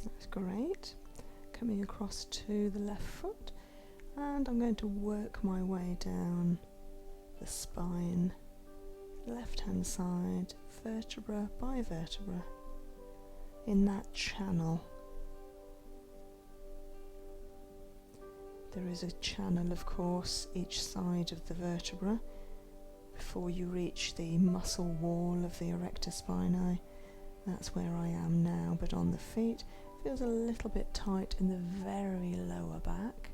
That's great. Coming across to the left foot, and I'm going to work my way down the spine, left hand side, vertebra by vertebra, in that channel. There is a channel, of course, each side of the vertebra before you reach the muscle wall of the erector spinae. That's where I am now, but on the feet feels a little bit tight in the very lower back.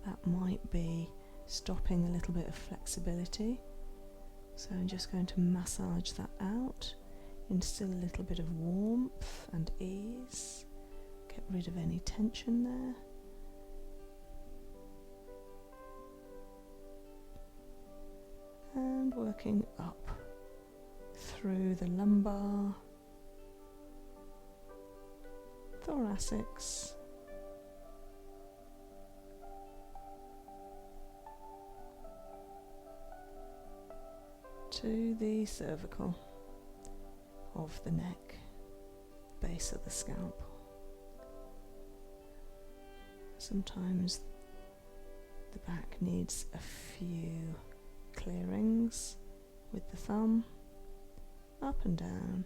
That might be stopping a little bit of flexibility. So I'm just going to massage that out, instill a little bit of warmth and ease, get rid of any tension there. And working up through the lumbar, thoracics, to the cervical of the neck, base of the scalp. Sometimes the back needs a few clearings with the thumb, up and down,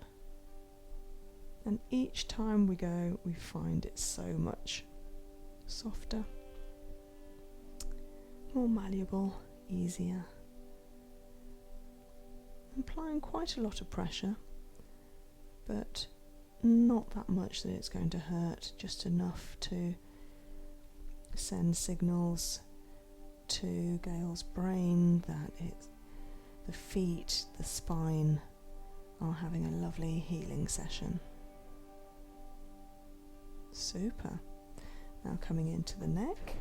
and each time we go we find it so much softer, more malleable, easier. I'm applying quite a lot of pressure, but not that much that it's going to hurt, just enough to send signals to Gail's brain that the feet, the spine are having a lovely healing session. Super. Now coming into the neck.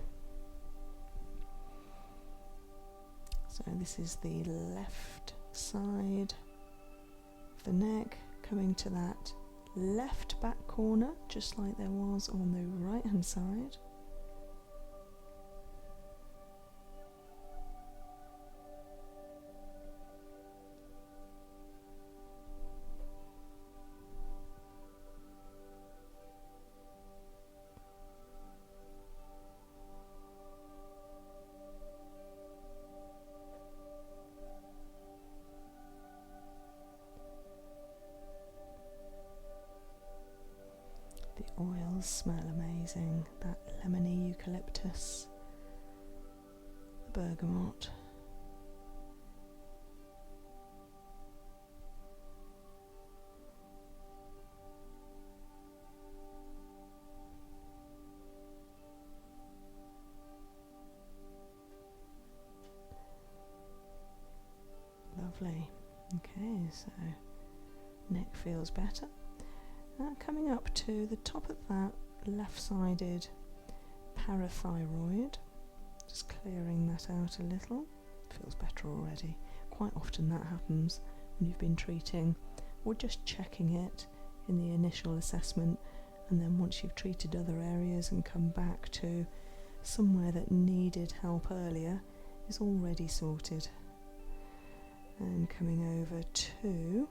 So this is the left side of the neck, coming to that left back corner, just like there was on the right hand side. The oils smell amazing, that lemony eucalyptus, the bergamot. Lovely. Okay, so neck feels better. Coming up to the top of that left-sided parathyroid, just clearing that out a little. Feels better already. Quite often that happens when you've been treating or just checking it in the initial assessment, and then once you've treated other areas and come back to somewhere that needed help earlier, is already sorted. And coming over to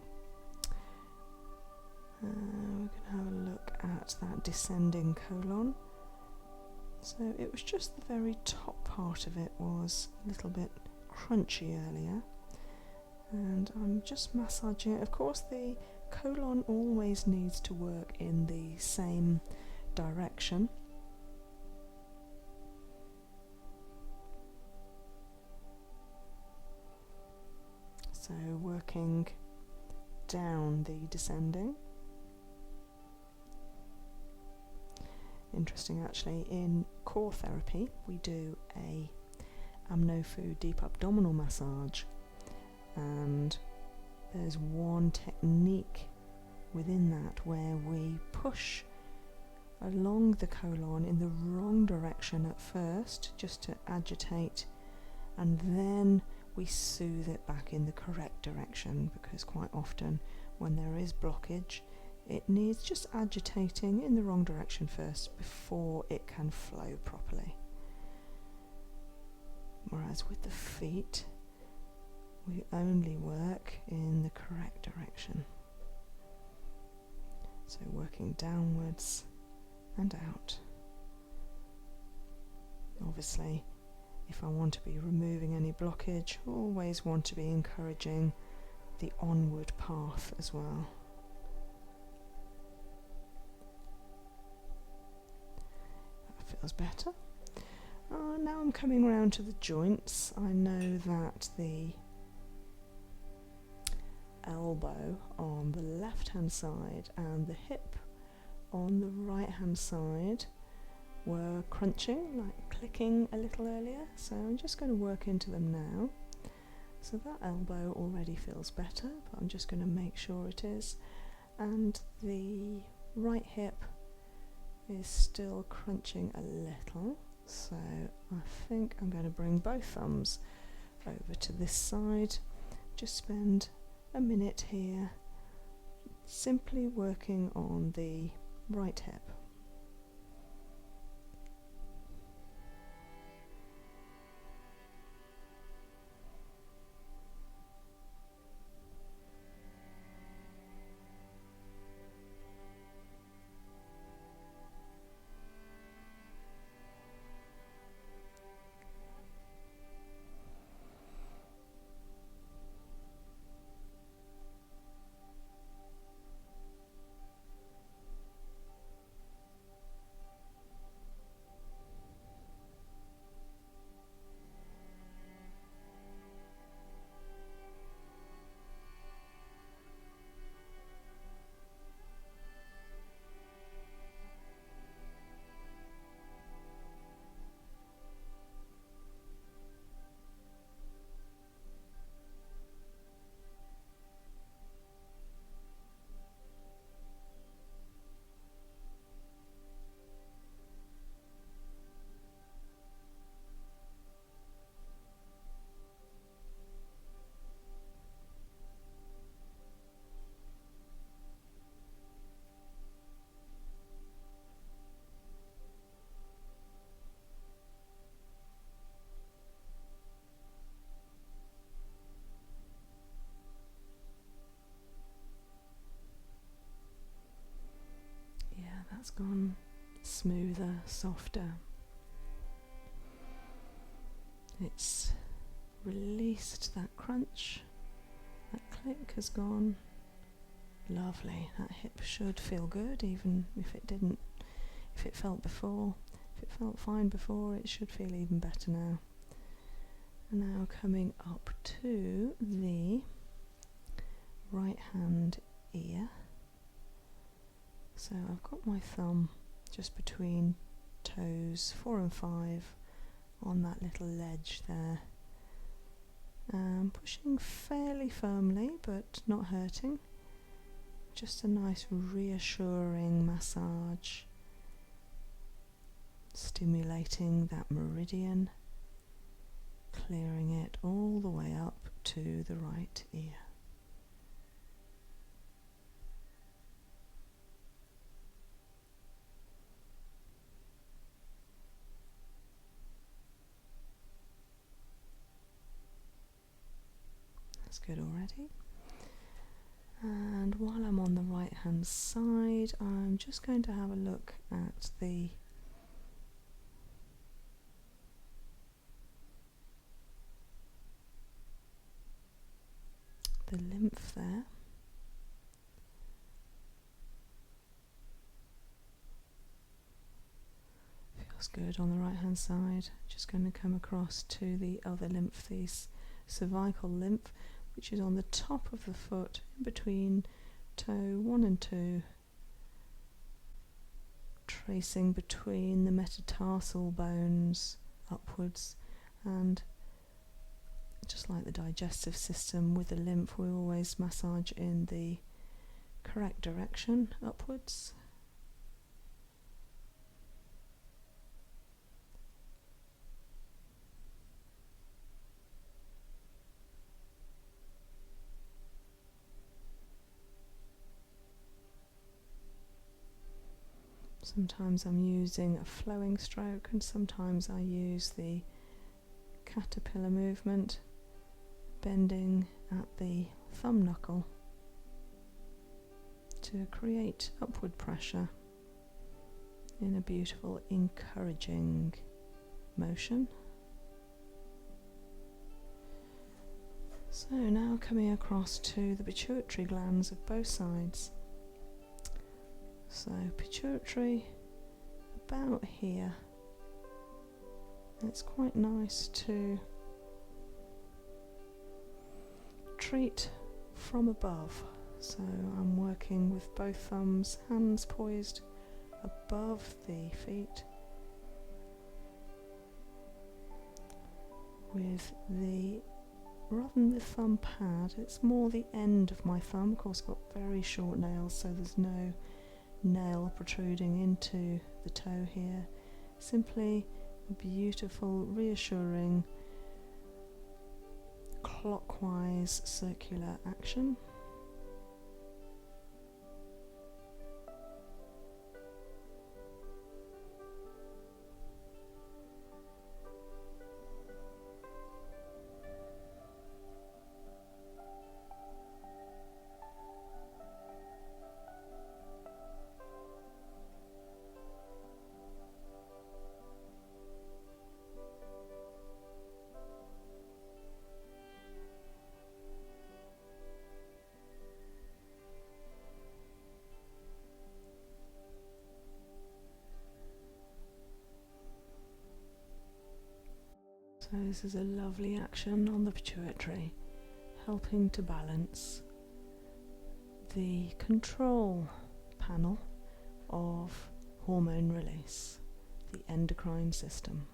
we're going to have a look at that descending colon. So it was just the very top part of it was a little bit crunchy earlier, and I'm just massaging it. Of course the colon always needs to work in the same direction. So working down the descending. Interesting actually, in core therapy we do a Amno-Fu deep abdominal massage, and there's one technique within that where we push along the colon in the wrong direction at first, just to agitate, and then we soothe it back in the correct direction, because quite often when there is blockage it needs just agitating in the wrong direction first before it can flow properly. Whereas with the feet, we only work in the correct direction. So working downwards and out. Obviously, if I want to be removing any blockage, always want to be encouraging the onward path as well. That feels better. Now I'm coming round to the joints. I know that the elbow on the left hand side and the hip on the right hand side were crunching, like clicking a little earlier, so I'm just going to work into them now. So that elbow already feels better, but I'm just going to make sure it is, and the right hip is still crunching a little, so I think I'm going to bring both thumbs over to this side, just spend a minute here simply working on the right hip. That's gone smoother, softer. It's released that crunch, that click has gone. Lovely, that hip should feel good, even if it didn't, if it felt before. If it felt fine before, it should feel even better now. And now coming up to the right hand ear. So I've got my thumb just between toes 4 and 5 on that little ledge there. Pushing fairly firmly but not hurting. Just a nice reassuring massage, stimulating that meridian, clearing it all the way up to the right ear. That's good already. And while I'm on the right hand side, I'm just going to have a look at the lymph there. Feels good on the right hand side. Just going to come across to the other lymph, the cervical lymph, which is on the top of the foot, in between toe 1 and 2, tracing between the metatarsal bones upwards, and just like the digestive system with the lymph, we always massage in the correct direction, upwards. Sometimes I'm using a flowing stroke, and sometimes I use the caterpillar movement, bending at the thumb knuckle to create upward pressure in a beautiful, encouraging motion. So now coming across to the pituitary glands of both sides. So pituitary about here. It's quite nice to treat from above. So I'm working with both thumbs, hands poised above the feet, with the, rather than the thumb pad, it's more the end of my thumb. Of course, I've got very short nails, so there's no nail protruding into the toe here. Simply a beautiful, reassuring, clockwise circular action. So this is a lovely action on the pituitary, helping to balance the control panel of hormone release, the endocrine system.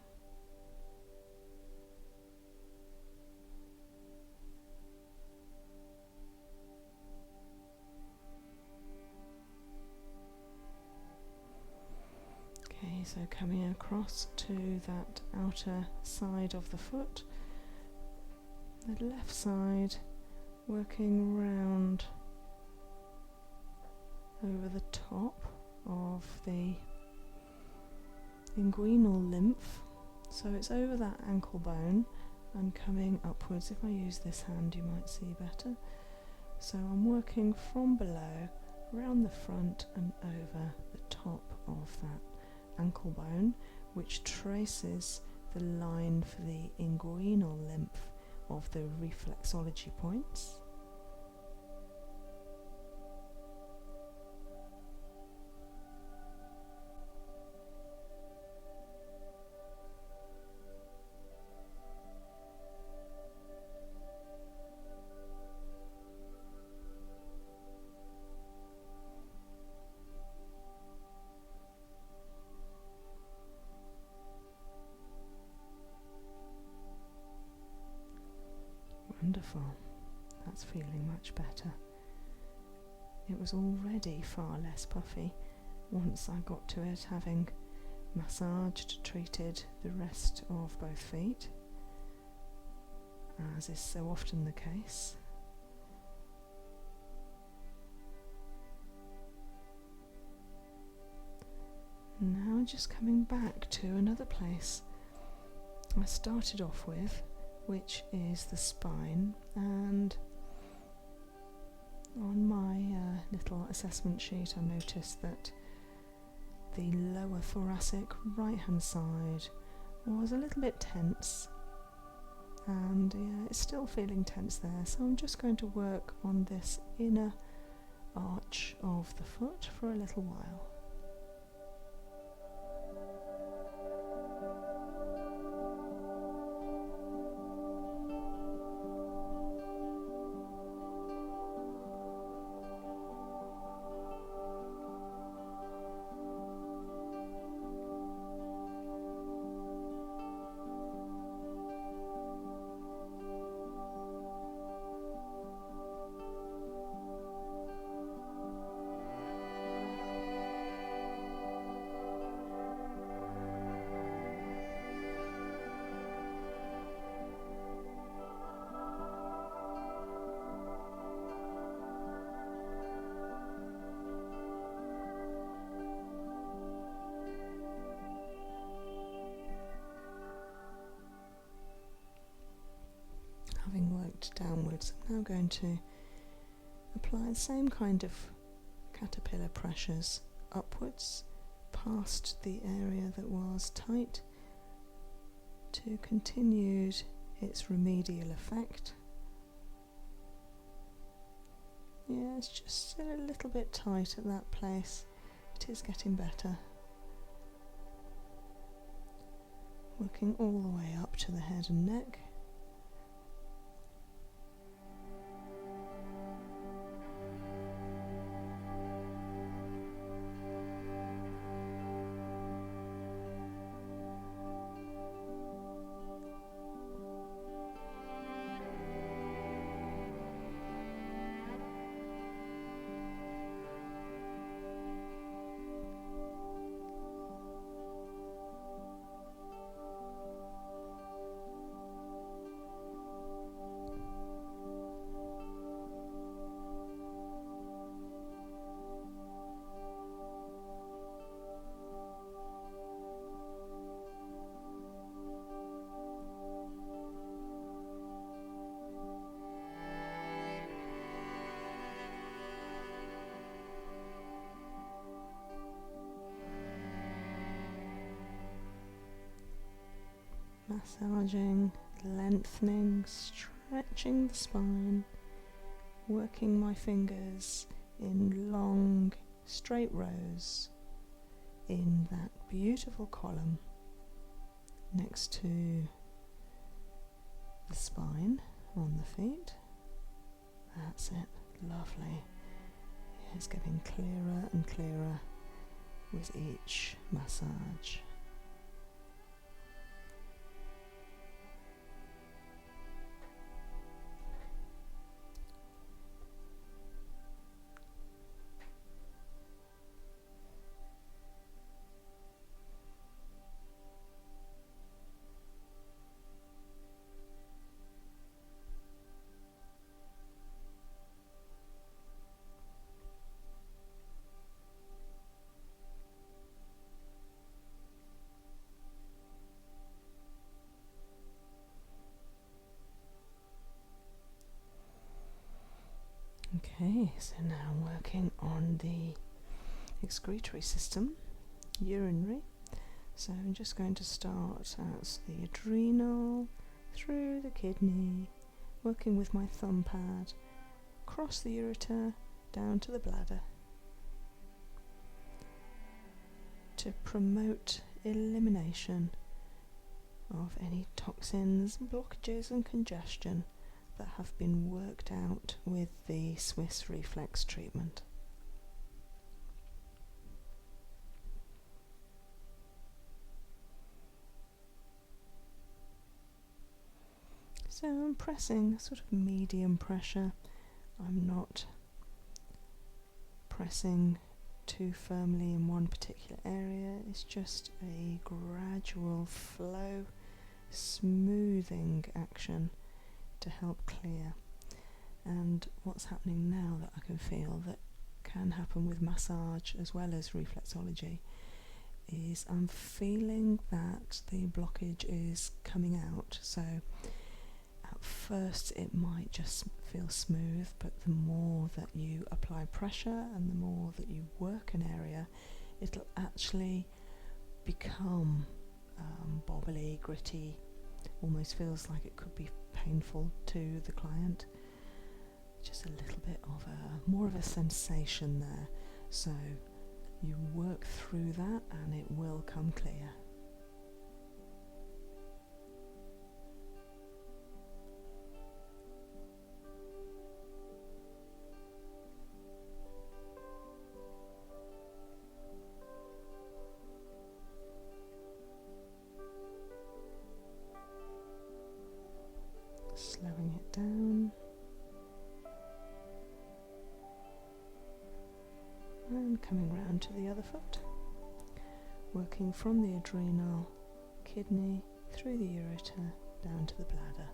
Okay, so coming across to that outer side of the foot, the left side working round over the top of the inguinal lymph, so it's over that ankle bone and coming upwards. If I use this hand you might see better. So I'm working from below, around the front and over the top of that ankle bone, which traces the line for the inguinal lymph of the reflexology points. Wonderful, that's feeling much better. It was already far less puffy once I got to it, having massaged, treated the rest of both feet, as is so often the case. Now just coming back to another place I started off with, which is the spine, and on my little assessment sheet I noticed that the lower thoracic right hand side was a little bit tense, and yeah, it's still feeling tense there, so I'm just going to work on this inner arch of the foot for a little while. Having worked downwards, I'm now going to apply the same kind of caterpillar pressures upwards, past the area that was tight to continue its remedial effect. Yeah, it's just still a little bit tight at that place. It is getting better. Working all the way up to the head and neck. Massaging, lengthening, stretching the spine, working my fingers in long, straight rows in that beautiful column next to the spine on the feet. That's it, lovely. It's getting clearer and clearer with each massage. Okay, so now working on the excretory system, urinary. So I'm just going to start at the adrenal, through the kidney, working with my thumb pad, across the ureter, down to the bladder, to promote elimination of any toxins, blockages and congestion that have been worked out with the Swiss Reflex treatment. So I'm pressing sort of medium pressure. I'm not pressing too firmly in one particular area. It's just a gradual flow, smoothing action to help clear. And what's happening now that I can feel that can happen with massage as well as reflexology is I'm feeling that the blockage is coming out. So at first it might just feel smooth, but the more that you apply pressure and the more that you work an area, it'll actually become bobbly, gritty, almost feels like it could be painful to the client. Just a little bit of more of a sensation there. So you work through that and it will come clear. Slowing it down and coming round to the other foot, working from the adrenal, kidney, through the ureter, down to the bladder.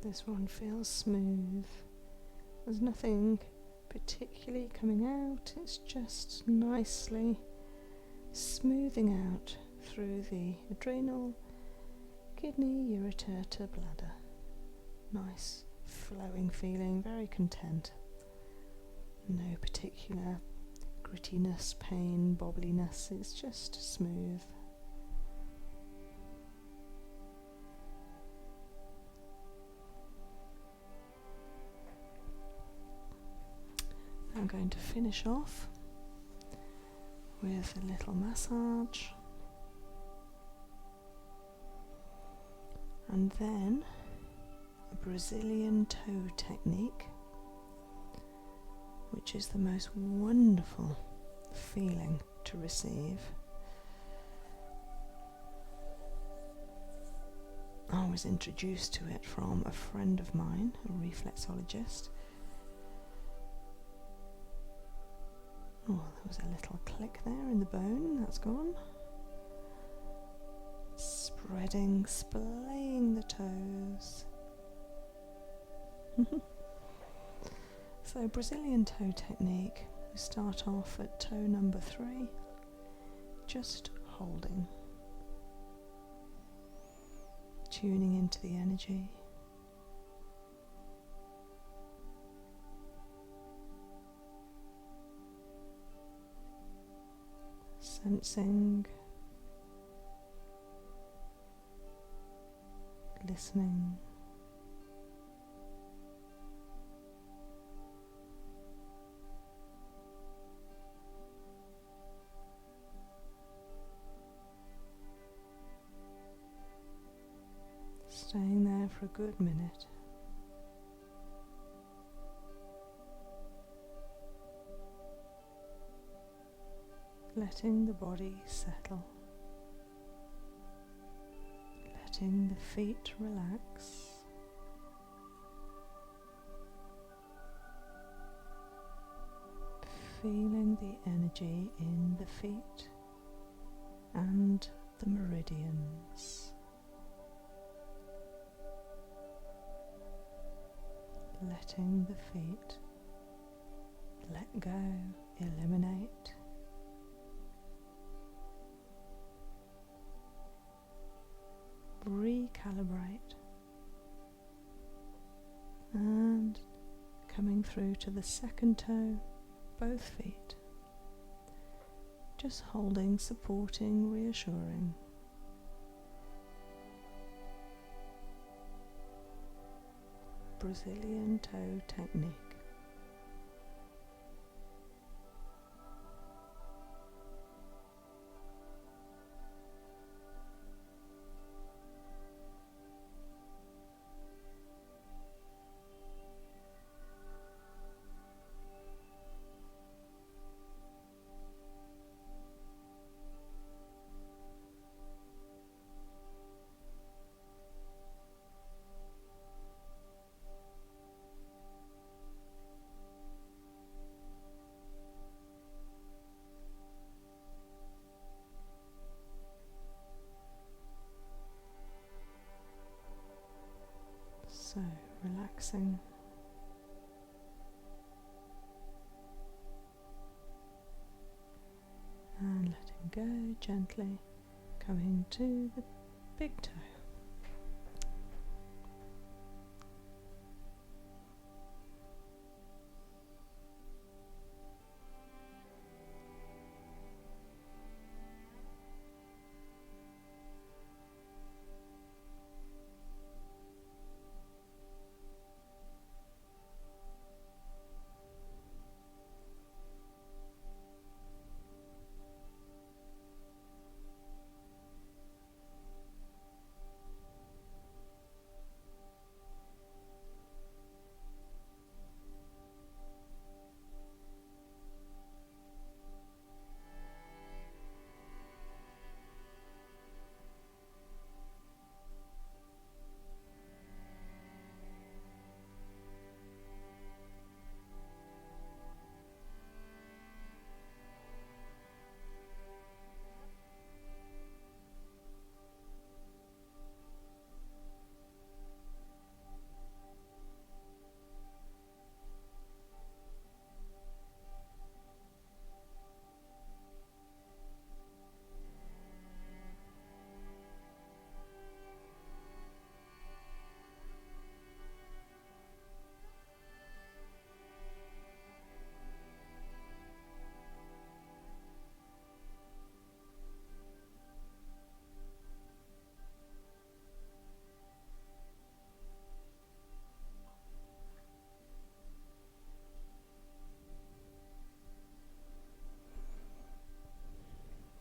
This one feels smooth. There's nothing particularly coming out, it's just nicely smoothing out through the adrenal, kidney, ureter to bladder. Nice flowing feeling, very content. No particular grittiness, pain, bobbliness, it's just smooth. I'm going to finish off with a little massage and then a Brazilian toe technique, which is the most wonderful feeling to receive. I was introduced to it from a friend of mine, a reflexologist. Oh, there was a little click there in the bone, that's gone. Spreading, splaying the toes. So Brazilian toe technique, we start off at toe number 3, just holding. Tuning into the energy. Sensing, listening, staying there for a good minute. Letting the body settle, letting the feet relax, feeling the energy in the feet and the meridians, letting the feet let go, eliminate. Recalibrate and coming through to the second toe, both feet, just holding, supporting, reassuring. Brazilian toe technique. So, relaxing. And letting go gently, coming to the big toe.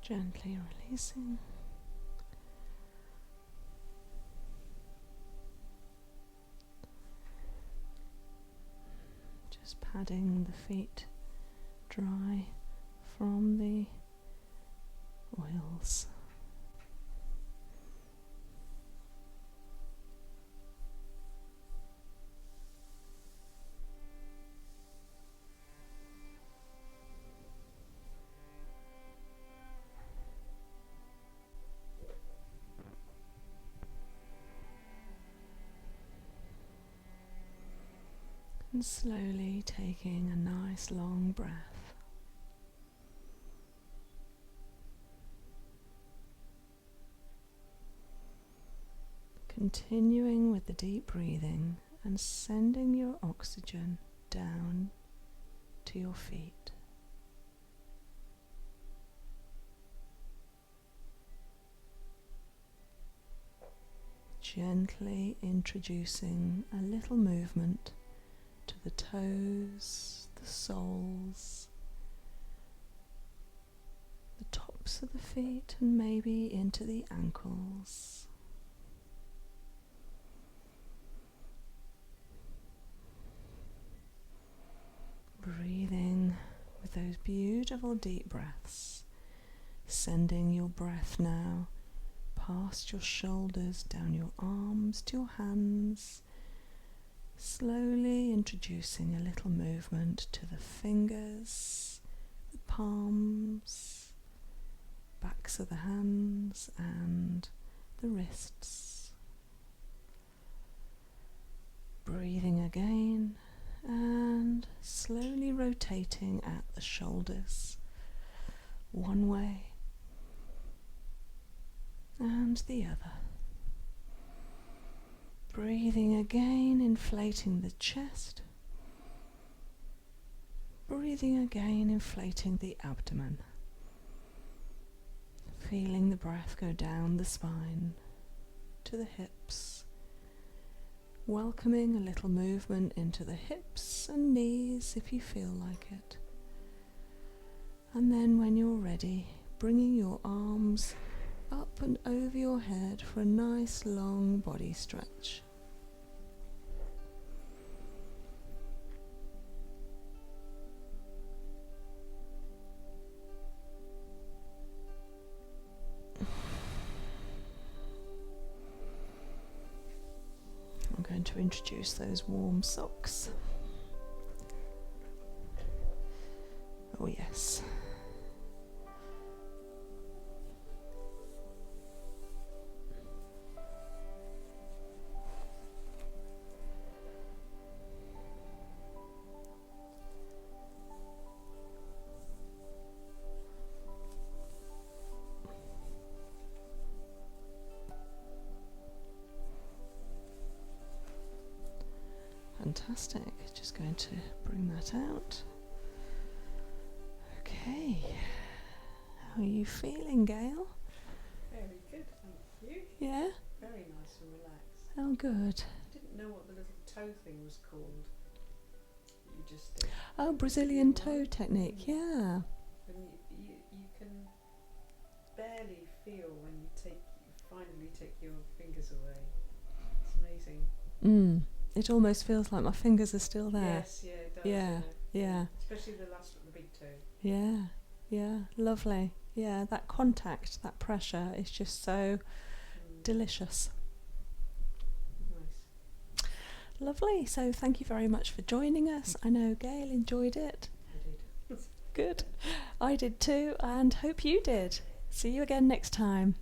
Gently releasing. Just padding the feet dry from the oils. And slowly taking a nice long breath. Continuing with the deep breathing and sending your oxygen down to your feet. Gently introducing a little movement to the toes, the soles, the tops of the feet, and maybe into the ankles. Breathing with those beautiful deep breaths, sending your breath now past your shoulders, down your arms to your hands, slowly introducing a little movement to the fingers, the palms, backs of the hands and the wrists. Breathing again and slowly rotating at the shoulders one way and the other. Breathing again, inflating the chest. Breathing again, inflating the abdomen. Feeling the breath go down the spine to the hips. Welcoming a little movement into the hips and knees if you feel like it. And then when you're ready, bringing your arms up and over your head for a nice long body stretch. I'm going to introduce those warm socks. Oh yes. Fantastic. Just going to bring that out. Okay. How are you feeling, Gail? Very good, thank you. Yeah? Very nice and relaxed. Oh, good. I didn't know what the little toe thing was called that you just did. Oh, Brazilian toe technique, yeah. And you can barely feel when you finally take your fingers away. It's amazing. It almost feels like my fingers are still there. Yes, yeah, it does. Yeah. Especially the last one, the big toe. Yeah, lovely. Yeah, that contact, that pressure is just so delicious. Nice. Lovely. So thank you very much for joining us. I know Gail enjoyed it. I did. Good. I did too, and hope you did. See you again next time.